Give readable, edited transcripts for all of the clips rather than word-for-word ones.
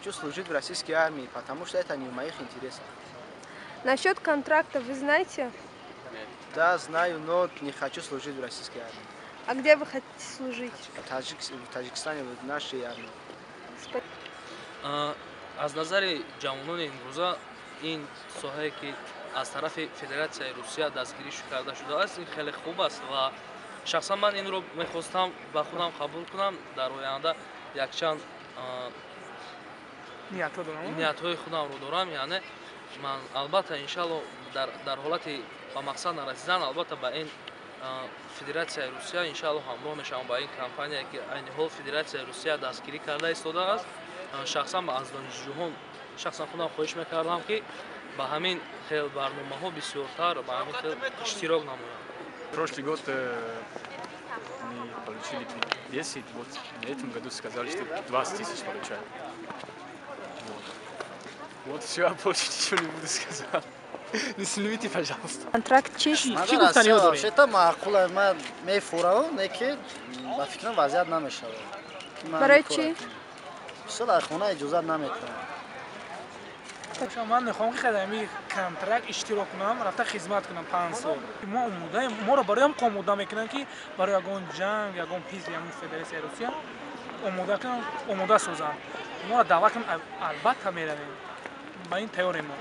хочу служить в российской армии, потому что это не в моих интересах. Насчет контракта вы знаете? Да, знаю, но не хочу служить в российской армии. А где вы хотите служить? В Таджикистане, в нашей армии. аз назари ҷавонони имрӯза ин соҳае ки аз тарафи Федератсияи Русия дастгирӣ карда шудааст, ин хеле хуб аст ва шахсан ман инро мехостам ба худам қабул кунам. Дар оянда якчанд ниятҳои худамро дорам, яъне ман албатта иншаалло дар ҳолати ба мақсад нарасидан албатта ба ин Федератсияи Русия иншаалло ҳамроҳ мешавам, ба ин компания ки айни ҳол Федератсияи Русия дастгирӣ карда истодааст. Шахсан аз донишҷӯҳон шахсан худам хоҳиш мекардам ки ба ҳамин хел барномаҳо бисёртар ба ҳамин хел иштирок намоям. Прошлый год мы получили 10, вот в этом году сказали, что 20 тысяч получаем. Вот все, а больше ничего не буду сказать. Не снимите, пожалуйста. Контракт чист? Вообще-то маъқуле, ман мефурам, неки ба фикрам вазъият намешавад. Барои чӣ? Бисёр дар хона иҷозат наметавонам. من میخوام که خدمه کنترکت اشتراک کنم رفته خدمت کنم 5 سال ما اومده ما رو برای هم آماده میکنن که برای یگان جنگ یگان حزب یگان فدراسیون روسیه آماده کنن آماده سازن ما رو دعوت کنن البته میرویم با این تیاریم ما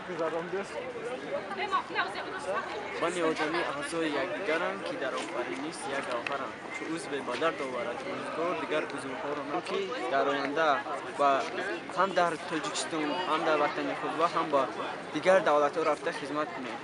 من آدمی اعضای یک دیگرم که در آفرینیست یک گوهرم که عضو به در داورد روزگار دیگر عضوها را که در آینده و هم در تاجیکستان هم در وطن خود و هم با دیگر دولت‌ها رفته خدمت کنیم.